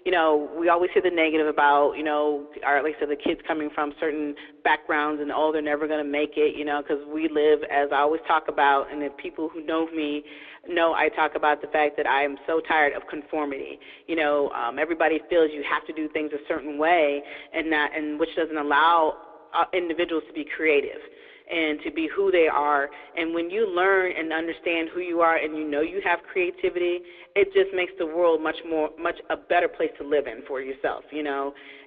S2: we always hear the negative about, like I said, the kids coming from certain backgrounds and, they're never going to make it, because we live, as I always talk about, and the people who know me know I talk about the fact that I am so tired of conformity. Everybody feels you have to do things a certain way, and which doesn't allow individuals to be creative and to be who they are. And when you learn and understand who you are and you have creativity, it just makes the world much a better place to live in for yourself,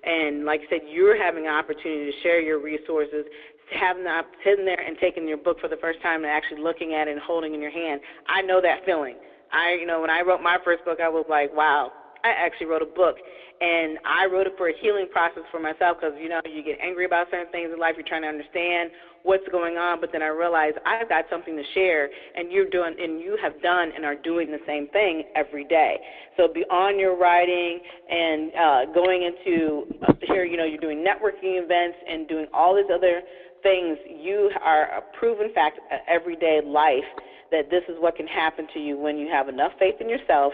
S2: And like I said, you're having an opportunity to share your resources, to have them sitting there and taking your book for the first time and actually looking at it and holding it in your hand. I know that feeling. When I wrote my first book, I was like, wow, I actually wrote a book. And I wrote it for a healing process for myself because, you get angry about certain things in life. You're trying to understand what's going on. But then I realized I've got something to share, and you have done and are doing the same thing every day. So beyond your writing and going into here, you're doing networking events and doing all these other things, you are a proven fact of everyday life that this is what can happen to you when you have enough faith in yourself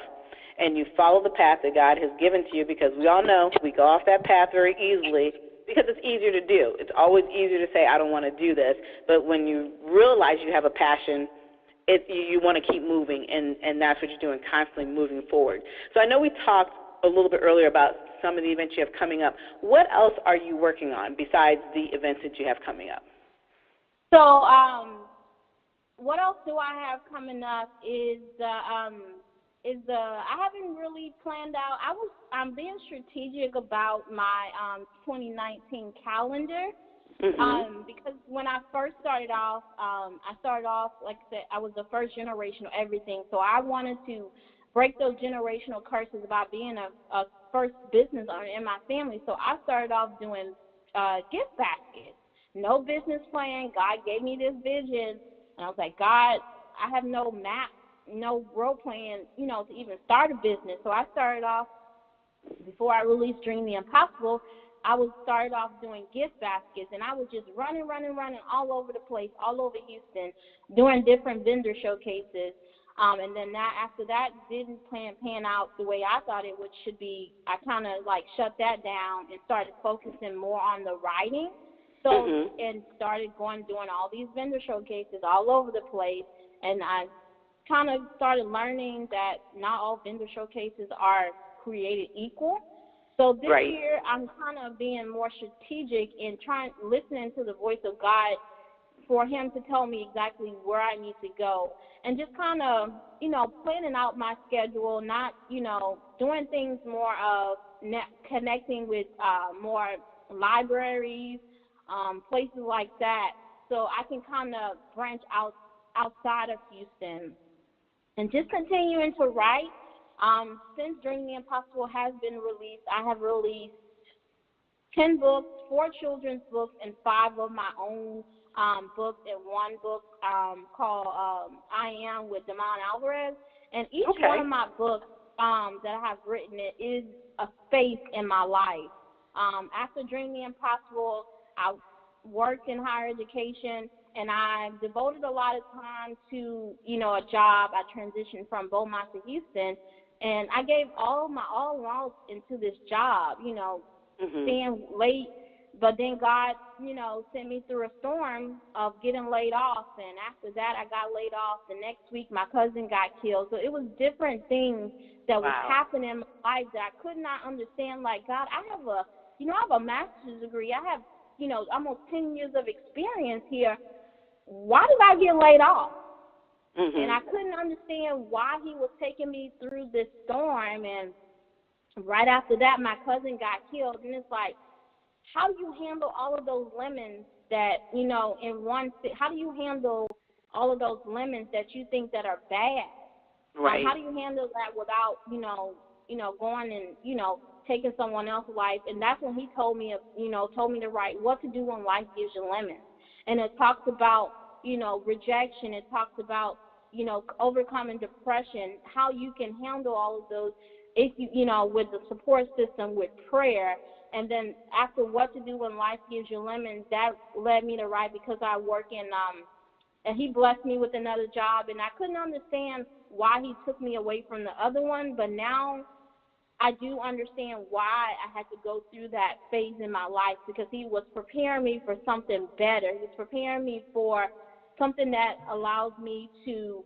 S2: and you follow the path that God has given to you, because we all know we go off that path very easily because it's easier to do. It's always easier to say, I don't want to do this. But when you realize you have a passion, you want to keep moving, and that's what you're doing, constantly moving forward. So I know we talked a little bit earlier about some of the events you have coming up. What else are you working on besides the events that you have coming up?
S5: So what else do I have coming up is I haven't really planned out. I'm being strategic about my 2019 calendar, because when I first started off, like I said, I was the first generation of everything. So I wanted to break those generational curses about being a first business owner in my family. So I started off doing gift baskets. No business plan. God gave me this vision, and I was like, God, I have no map, no road plan, to even start a business. So I started off, before I released Dream the Impossible, I started off doing gift baskets, and I was just running all over the place, all over Houston, doing different vendor showcases. And then after that didn't pan out the way I thought it should be. I kind of shut that down and started focusing more on the writing. So and started doing all these vendor showcases all over the place, and I kind of started learning that not all vendor showcases are created equal. So this year, I'm kind of being more strategic in listening to the voice of God for Him to tell me exactly where I need to go, and just kind of, planning out my schedule, not, doing things more of connecting with more libraries, places like that, so I can kind of branch outside of Houston and just continuing to write. Since Dream the Impossible has been released, I have released 10 books, 4 children's books, and 5 of my own books, and 1 book called I Am with Damon Alvarez. And each one of my books that I have written, it is a space in my life. After Dream the Impossible, I worked in higher education, and I devoted a lot of time to, a job. I transitioned from Beaumont to Houston, and I gave all into this job, staying late. But then God, sent me through a storm of getting laid off, and after that I got laid off. The next week my cousin got killed. So it was different things that was happening in my life that I could not understand. Like, God, I have a master's degree. I have, almost 10 years of experience here. Why did I get laid off? And I couldn't understand why He was taking me through this storm. And right after that, my cousin got killed. And it's like, how do you handle all of those lemons that, in one – how do you handle all of those lemons that you think that are bad?
S2: Right.
S5: How do you handle that without, going and, taking someone else's life? And that's when he told me, told me to write What to Do When Life Gives You Lemons. And it talks about, rejection. It talks about, overcoming depression, how you can handle all of those if with the support system, with prayer. And then after What to Do When Life Gives You Lemons, that led me to write Because I Work in and he blessed me with another job, and I couldn't understand why he took me away from the other one, but now I do understand why I had to go through that phase in my life, because he was preparing me for something better. He was preparing me for something that allows me to,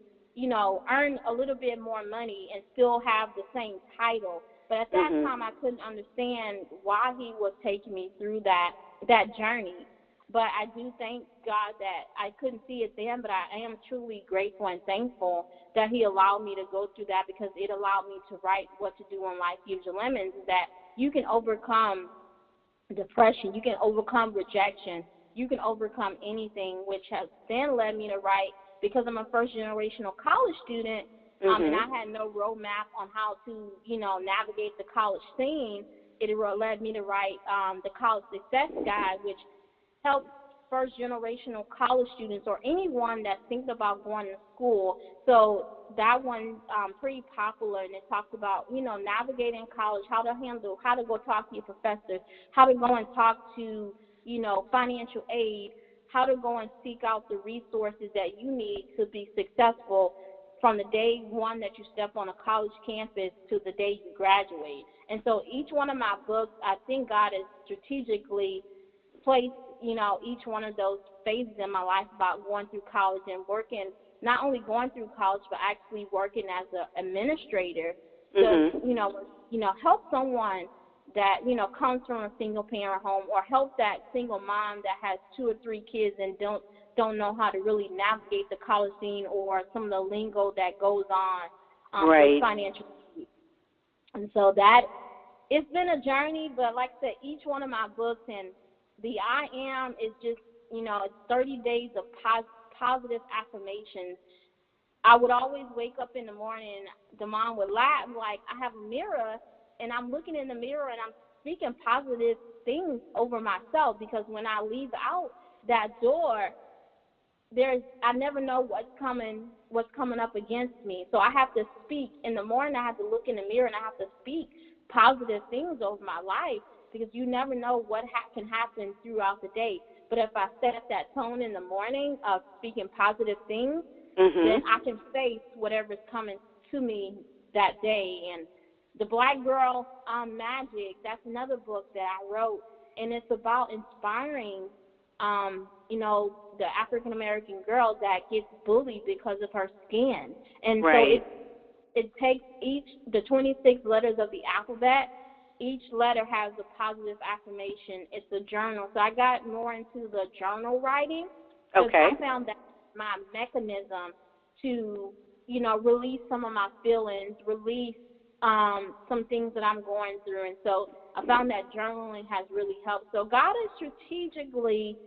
S5: earn a little bit more money and still have the same title. But at that time, I couldn't understand why he was taking me through that journey. But I do thank God that I couldn't see it then, but I am truly grateful and thankful that he allowed me to go through that, because it allowed me to write What to Do When Life Gives You Lemons, that you can overcome depression, you can overcome rejection, you can overcome anything, which has then led me to write Because I'm a first-generational college student, and I had no roadmap on how to, navigate the college scene. It led me to write the College Success Guide, which help first-generational college students or anyone that's thinking about going to school. So that one pretty popular, and it talks about, navigating college, how to go talk to your professors, how to go and talk to, financial aid, how to go and seek out the resources that you need to be successful from the day one that you step on a college campus to the day you graduate. And so each one of my books, I think God has strategically placed, each one of those phases in my life about going through college and working, not only going through college, but actually working as an administrator to, help someone that, comes from a single parent home, or help that single mom that has 2 or 3 kids and don't know how to really navigate the college scene or some of the lingo that goes on with financial aid. And so it's been a journey, but like I said, each one of my books, and the I Am is just, it's 30 days of positive affirmations. I would always wake up in the morning, the mom would laugh, like, I have a mirror, and I'm looking in the mirror, and I'm speaking positive things over myself, because when I leave out that door, I never know what's coming up against me. So I have to speak in the morning. I have to look in the mirror, and I have to speak positive things over my life, because you never know what can happen throughout the day. But if I set that tone in the morning of speaking positive things, then I can face whatever's coming to me that day. And The Black Girl Magic, that's another book that I wrote, and it's about inspiring the African American girl that gets bullied because of her skin. And so it takes the 26 letters of the alphabet. Each letter has a positive affirmation. It's a journal. So I got more into the journal writing, because I found that my mechanism to, release some of my feelings, release some things that I'm going through. And so I found that journaling has really helped. So God is strategically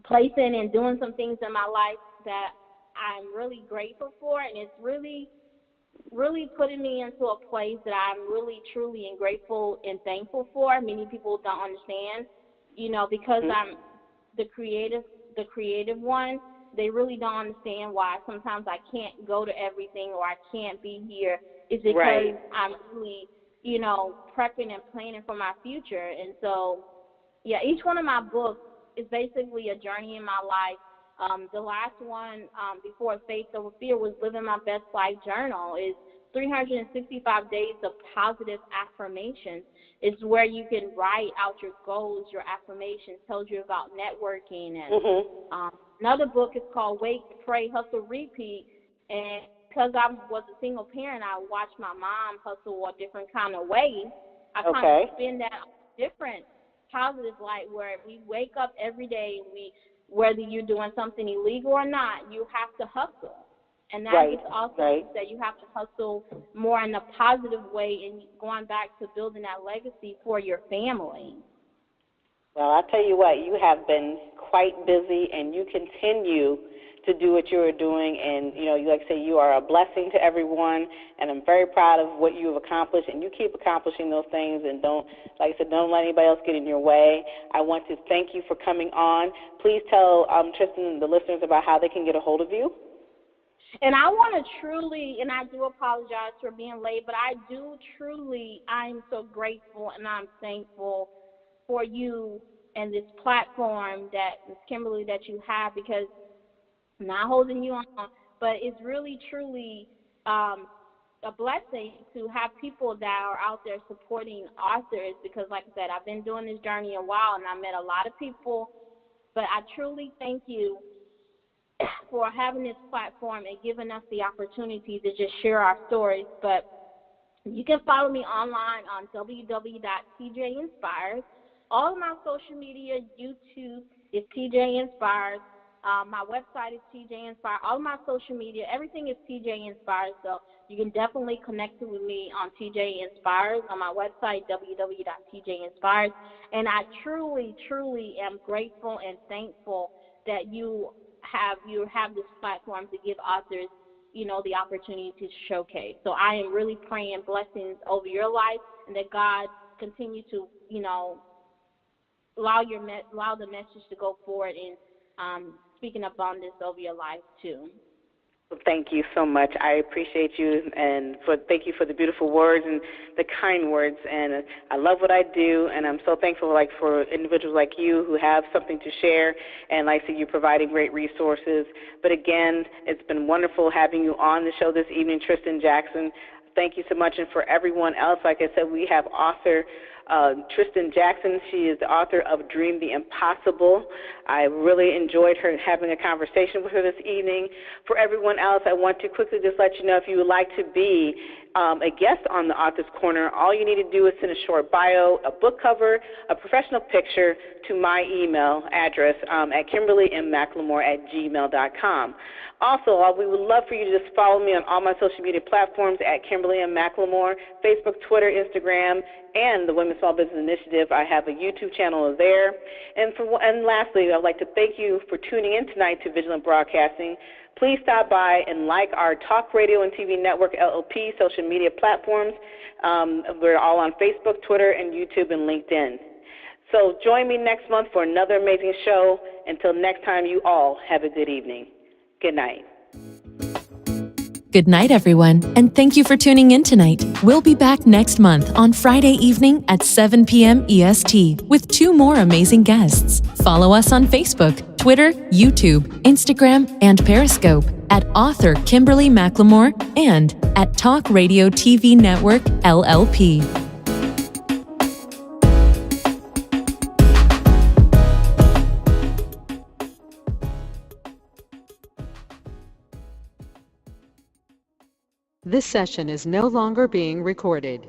S5: placing and doing some things in my life that I'm really grateful for, and it's really, really putting me into a place that I'm really, truly and grateful and thankful for. Many people don't understand, because I'm the creative one. They really don't understand why sometimes I can't go to everything, or I can't be here. It's because I'm really, prepping and planning for my future. And so, each one of my books is basically a journey in my life. The last one, before Faith Over Fear, was Living My Best Life Journal. Is 365 days of positive affirmations. It's where you can write out your goals, your affirmations, tells you about networking. And another book is called Wake, Pray, Hustle, Repeat. And because I was a single parent, I watched my mom hustle a different kind of way. I kind of spin that different positive light, where we wake up every day, whether you're doing something illegal or not, you have to hustle. And that just also means that you have to hustle more in a positive way, and going back to building that legacy for your family.
S2: Well, I'll tell you what, you have been quite busy, and you continue to do what you are doing, and you like to say you are a blessing to everyone, and I'm very proud of what you have accomplished, and you keep accomplishing those things, and don't let anybody else get in your way. I want to thank you for coming on. Please tell Tristan and the listeners about how they can get a hold of you.
S5: And I want to truly, and I do apologize for being late, but I'm so grateful and I'm thankful for you and this platform that, Ms. Kimberly, that you have, because I'm not holding you on, but it's really, truly a blessing to have people that are out there supporting authors, because, like I said, I've been doing this journey a while, and I met a lot of people, but I truly thank you for having this platform and giving us the opportunity to just share our stories. But you can follow me online on www.tjinspires. All of my social media, YouTube is TJ Inspires. My website is TJ Inspires. All of my social media, everything is TJ Inspires. So you can definitely connect with me on TJ Inspires on my website, www.tjinspires. And I truly, truly am grateful and thankful that you have this platform to give authors, the opportunity to showcase. So I am really praying blessings over your life, and that God continue to, allow the message to go forward, and speaking abundance over your life too.
S2: Well, thank you so much. I appreciate you, and thank you for the beautiful words and the kind words. And I love what I do, and I'm so thankful, for individuals like you who have something to share, and like I said, you're providing great resources. But again, it's been wonderful having you on the show this evening, Tristan Jackson. Thank you so much. And for everyone else, like I said, we have author Tristan Jackson. She is the author of Dream the Impossible. I really enjoyed having a conversation with her this evening. For everyone else, I want to quickly just let you know, if you would like to be a guest on the Author's Corner, all you need to do is send a short bio, a book cover, a professional picture to my email address at KimberlyMcLemore@gmail.com. Also, we would love for you to just follow me on all my social media platforms at Kimberly M. McLemore, Facebook, Twitter, Instagram, and the Women's Small Business Initiative. I have a YouTube channel there. And lastly, I'd like to thank you for tuning in tonight to Vigilant Broadcasting. Please stop by and like our Talk Radio and TV Network LLP social media platforms. We're all on Facebook, Twitter, and YouTube, and LinkedIn. So join me next month for another amazing show. Until next time, you all have a good evening. Good night.
S1: Good night, everyone, and thank you for tuning in tonight. We'll be back next month on Friday evening at 7 p.m. EST with 2 more amazing guests. Follow us on Facebook, Twitter, YouTube, Instagram, and Periscope at author Kimberly McLemore and at Talk Radio TV Network LLP.
S4: This session is no longer being recorded.